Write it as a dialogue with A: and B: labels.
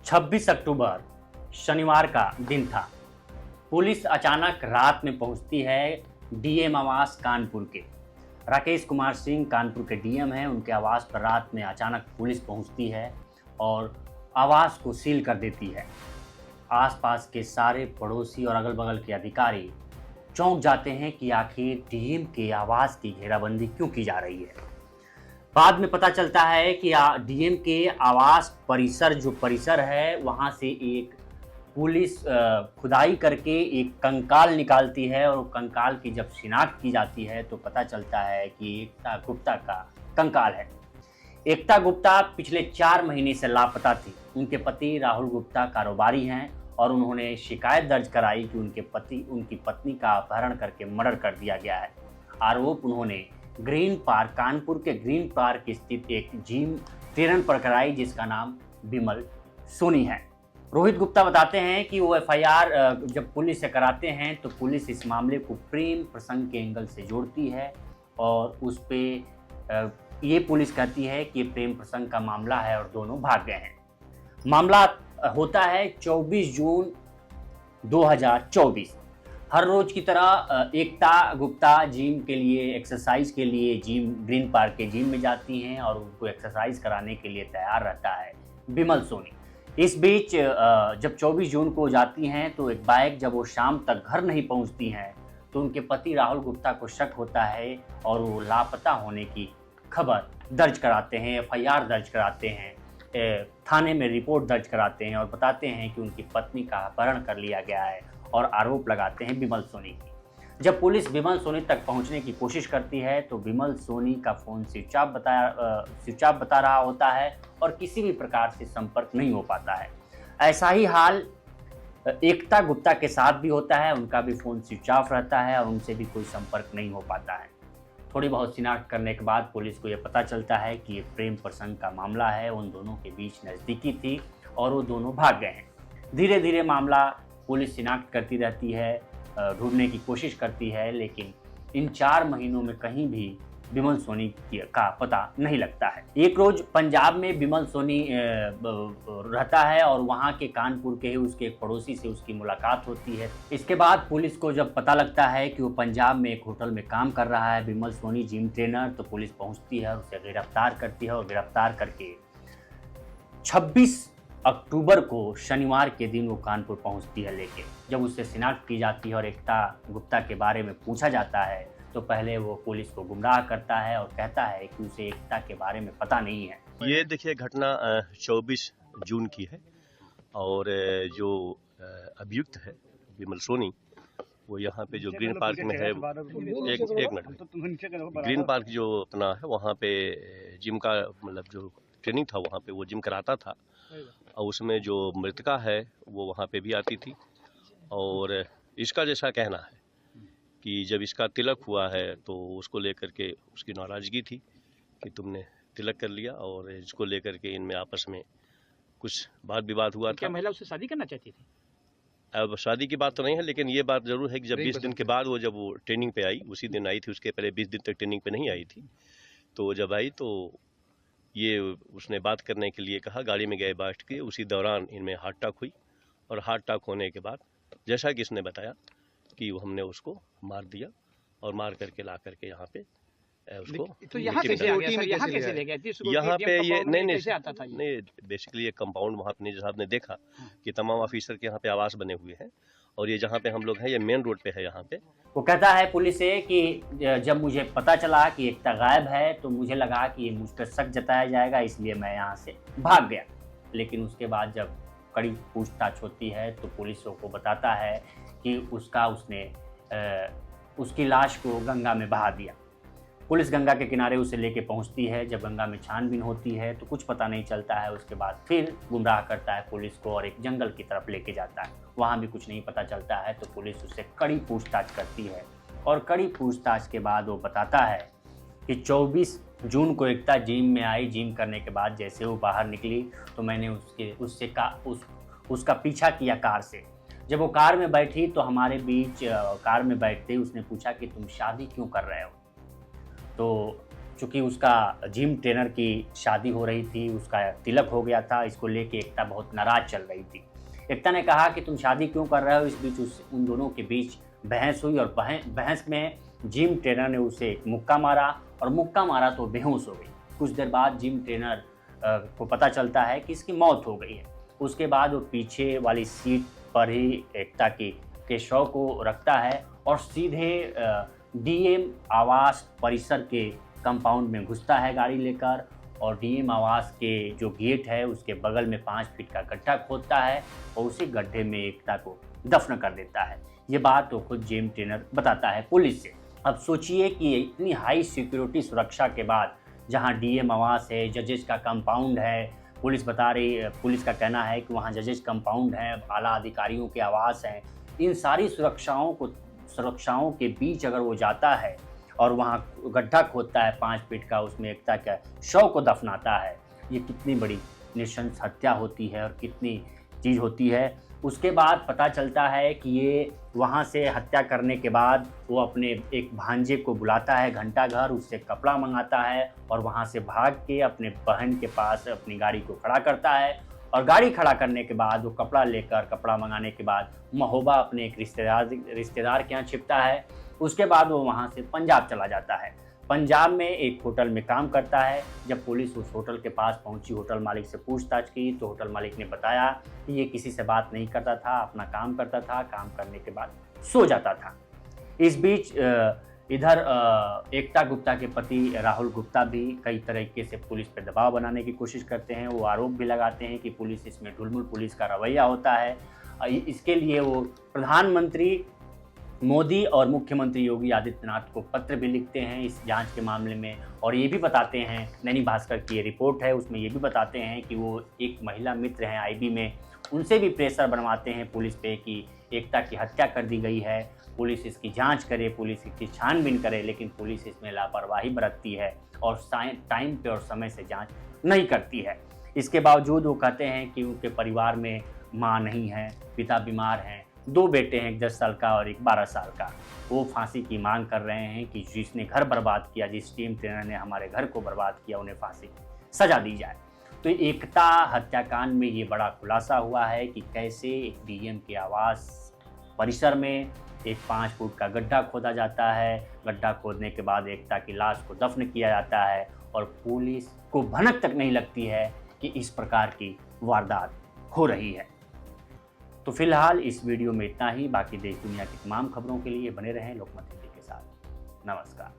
A: 26 अक्टूबर शनिवार का दिन था। पुलिस अचानक रात में पहुंचती है डीएम आवास कानपुर के। राकेश कुमार सिंह कानपुर के डीएम हैं। उनके आवास पर रात में अचानक पुलिस पहुंचती है और आवास को सील कर देती है। आसपास के सारे पड़ोसी और अगल बगल के अधिकारी चौंक जाते हैं कि आखिर डीएम के आवास की घेराबंदी क्यों की जा रही है। बाद में पता चलता है कि डीएम के आवास परिसर जो परिसर है वहाँ से एक पुलिस खुदाई करके एक कंकाल निकालती है और कंकाल की जब शिनाख्त की जाती है तो पता चलता है कि एकता गुप्ता का कंकाल है। एकता गुप्ता पिछले 4 महीने से लापता थी। उनके पति राहुल गुप्ता कारोबारी हैं और उन्होंने शिकायत दर्ज कराई कि उनकी पत्नी का अपहरण करके मर्डर कर दिया गया है। आरोप उन्होंने ग्रीन पार्क कानपुर के ग्रीन पार्क स्थित एक जिम ट्रेनर पर कराई जिसका नाम बिमल सोनी है। रोहित गुप्ता बताते हैं कि वो एफआईआर जब पुलिस से कराते हैं तो पुलिस इस मामले को प्रेम प्रसंग के एंगल से जोड़ती है और उस पे ये पुलिस कहती है कि प्रेम प्रसंग का मामला है और दोनों भाग गए हैं। मामला होता है 24 जून 2024। हर रोज की तरह एकता गुप्ता जिम के लिए एक्सरसाइज के लिए जिम ग्रीन पार्क के जिम में जाती हैं और उनको एक्सरसाइज कराने के लिए तैयार रहता है बिमल सोनी। इस बीच जब 24 जून को जाती हैं तो एक बाइक जब वो शाम तक घर नहीं पहुंचती हैं तो उनके पति राहुल गुप्ता को शक होता है और वो लापता होने की खबर दर्ज कराते हैं, एफआईआर दर्ज कराते हैं, थाने में रिपोर्ट दर्ज कराते हैं और बताते हैं कि उनकी पत्नी का अपहरण कर लिया गया है और आरोप लगाते हैं बिमल सोनी की। जब पुलिस बिमल सोनी तक पहुंचने की कोशिश करती है तो बिमल सोनी का फ़ोन स्विच ऑफ बता रहा होता है और किसी भी प्रकार से संपर्क नहीं हो पाता है। ऐसा ही हाल एकता गुप्ता के साथ भी होता है। उनका भी फ़ोन स्विच ऑफ रहता है और उनसे भी कोई संपर्क नहीं हो पाता है। थोड़ी बहुत शिनाख्त करने के बाद पुलिस को यह पता चलता है कि ये प्रेम प्रसंग का मामला है। उन दोनों के बीच नज़दीकी थी और वो दोनों भाग गए हैं। धीरे धीरे मामला पुलिस शिनाख्त करती रहती है, ढूंढने की कोशिश करती है, लेकिन इन 4 महीनों में कहीं भी बिमल सोनी का पता नहीं लगता है। एक रोज पंजाब में बिमल सोनी रहता है और वहाँ के कानपुर के ही उसके एक पड़ोसी से उसकी मुलाकात होती है। इसके बाद पुलिस को जब पता लगता है कि वो पंजाब में एक होटल में काम कर रहा है बिमल सोनी जिम ट्रेनर, तो पुलिस पहुँचती है और उसे गिरफ्तार करती है और गिरफ्तार करके 26 अक्टूबर को शनिवार के दिन वो कानपुर पहुंचती है लेके। जब उससे शिनाख्त की जाती है और एकता गुप्ता के बारे में पूछा जाता है तो पहले वो पुलिस को गुमराह करता है और कहता है कि उसे एकता के बारे में पता नहीं है।
B: ये देखिए घटना 24 जून की है और जो अभियुक्त है बिमल सोनी वो यहाँ पे जो ग्रीन पार्क में है, एक मिनट, ग्रीन पार्क जो अपना है वहाँ पे जिम का मतलब जो ट्रेनिंग था वहाँ पे वो जिम कराता था और उसमें जो मृतका है वो वहाँ पे भी आती थी। और इसका जैसा कहना है कि जब इसका तिलक हुआ है तो उसको लेकर के उसकी नाराज़गी थी कि तुमने तिलक कर लिया और इसको लेकर के इनमें आपस में कुछ वाद विवाद हुआ था।
C: क्या महिला उससे शादी करना चाहती थी?
B: अब शादी की बात तो नहीं है, लेकिन ये बात ज़रूर है कि जब 20 दिन के बाद जब वो ट्रेनिंग पे आई, उसी दिन आई थी, उसके पहले 20 दिन तक ट्रेनिंग पे नहीं आई थी। तो जब आई तो ये उसने बात करने के लिए कहा, गाड़ी में गए बैठ के, उसी दौरान इनमें हार्ट अटैक हुई और हार्ट अटैक होने के बाद जैसा कि इसने बताया कि वो हमने उसको मार दिया और मार करके ला करके यहाँ पे उसको
C: तो यहाँ कैसे आ गया सर? यहाँ कैसे ले गया?
B: यहाँ पे ये नहीं बेसिकली ये कंपाउंड वहाँ पे साहब ने देखा कि तमाम ऑफिसर के यहाँ पे आवास बने हुए हैं और ये जहाँ पे हम लोग हैं ये मेन रोड पे है। यहाँ पे
A: वो कहता है पुलिस से कि जब मुझे पता चला कि एकता गायब है तो मुझे लगा कि ये मुझ पर शक जताया जाएगा, इसलिए मैं यहाँ से भाग गया। लेकिन उसके बाद जब कड़ी पूछताछ होती है तो पुलिस को बताता है कि उसने उसकी लाश को गंगा में बहा दिया। पुलिस गंगा के किनारे उसे लेके पहुंचती है। जब गंगा में छानबीन होती है तो कुछ पता नहीं चलता है। उसके बाद फिर गुमराह करता है पुलिस को और एक जंगल की तरफ लेके जाता है। वहाँ भी कुछ नहीं पता चलता है तो पुलिस उससे कड़ी पूछताछ करती है और कड़ी पूछताछ के बाद वो बताता है कि 24 जून को एकता जिम में आई। जिम करने के बाद जैसे वो बाहर निकली तो मैंने उसका पीछा किया कार से। जब वो कार में बैठी तो हमारे बीच कार में बैठते ही उसने पूछा कि तुम शादी क्यों कर रहे हो। तो चूँकि उसका जिम ट्रेनर की शादी हो रही थी, उसका तिलक हो गया था, इसको लेके एकता बहुत नाराज़ चल रही थी। एकता ने कहा कि तुम शादी क्यों कर रहे हो? इस बीच उन दोनों के बीच बहस हुई और बहस में जिम ट्रेनर ने उसे एक मुक्का मारा और मुक्का मारा तो बेहोश हो गई। कुछ देर बाद जिम ट्रेनर को पता चलता है कि इसकी मौत हो गई है। उसके बाद वो पीछे वाली सीट पर ही एकता के शव को रखता है और सीधे डीएम आवास परिसर के कंपाउंड में घुसता है गाड़ी लेकर और डीएम आवास के जो गेट है उसके बगल में 5 फीट का गड्ढा खोदता है और उसी गड्ढे में एकता को दफन कर देता है। ये बात तो खुद जिम ट्रेनर बताता है पुलिस से। अब सोचिए कि इतनी हाई सिक्योरिटी सुरक्षा के बाद जहां डीएम आवास है, जजेस का कंपाउंड है, पुलिस का कहना है कि वहां जजेस कंपाउंड है, आला अधिकारियों के आवास हैं, इन सारी सुरक्षाओं के बीच अगर वो जाता है और वहाँ गड्ढा खोदता है 5 फीट का, उसमें एकता का शव को दफनाता है, ये कितनी बड़ी नृशंस हत्या होती है और कितनी चीज़ होती है। उसके बाद पता चलता है कि ये वहाँ से हत्या करने के बाद वो अपने एक भांजे को बुलाता है घंटाघर, उससे कपड़ा मंगाता है और वहाँ से भाग के अपने बहन के पास अपनी गाड़ी को खड़ा करता है और गाड़ी खड़ा करने के बाद वो कपड़ा मंगाने के बाद महोबा अपने एक रिश्तेदार के यहाँ छिपता है। उसके बाद वो वहाँ से पंजाब चला जाता है। पंजाब में एक होटल में काम करता है। जब पुलिस उस होटल के पास पहुंची, होटल मालिक से पूछताछ की तो होटल मालिक ने बताया कि ये किसी से बात नहीं करता था, अपना काम करता था, काम करने के बाद सो जाता था। इस बीच इधर एकता गुप्ता के पति राहुल गुप्ता भी कई तरीके से पुलिस पर दबाव बनाने की कोशिश करते हैं। वो आरोप भी लगाते हैं कि पुलिस इसमें ढुलमुल पुलिस का रवैया होता है। इसके लिए वो प्रधानमंत्री मोदी और मुख्यमंत्री योगी आदित्यनाथ को पत्र भी लिखते हैं इस जांच के मामले में और ये भी बताते हैं, दैनिक भास्कर की ये रिपोर्ट है उसमें ये भी बताते हैं कि वो एक महिला मित्र हैं आईबी में, उनसे भी प्रेशर बनवाते हैं पुलिस पे कि एकता की हत्या कर दी गई है, पुलिस इसकी जांच करे, पुलिस इसकी छानबीन करे, लेकिन पुलिस इसमें लापरवाही बरतती है और टाइम पे और समय से जाँच नहीं करती है। इसके बावजूद वो कहते हैं कि उनके परिवार में माँ नहीं है, पिता बीमार हैं, 2 बेटे हैं, एक 10 साल का और एक 12 साल का। वो फांसी की मांग कर रहे हैं कि जिसने घर बर्बाद किया, जिस टीम ट्रेनर ने हमारे घर को बर्बाद किया, उन्हें फांसी की सजा दी जाए। तो एकता हत्याकांड में ये बड़ा खुलासा हुआ है कि कैसे एक डीएम के आवास परिसर में एक 5 फुट का गड्ढा खोदा जाता है। गड्ढा खोदने के बाद एकता की लाश को दफन किया जाता है और पुलिस को भनक तक नहीं लगती है कि इस प्रकार की वारदात हो रही है। तो फिलहाल इस वीडियो में इतना ही। बाकी देश दुनिया की तमाम खबरों के लिए बने रहें लोकमत टीवी के साथ। नमस्कार।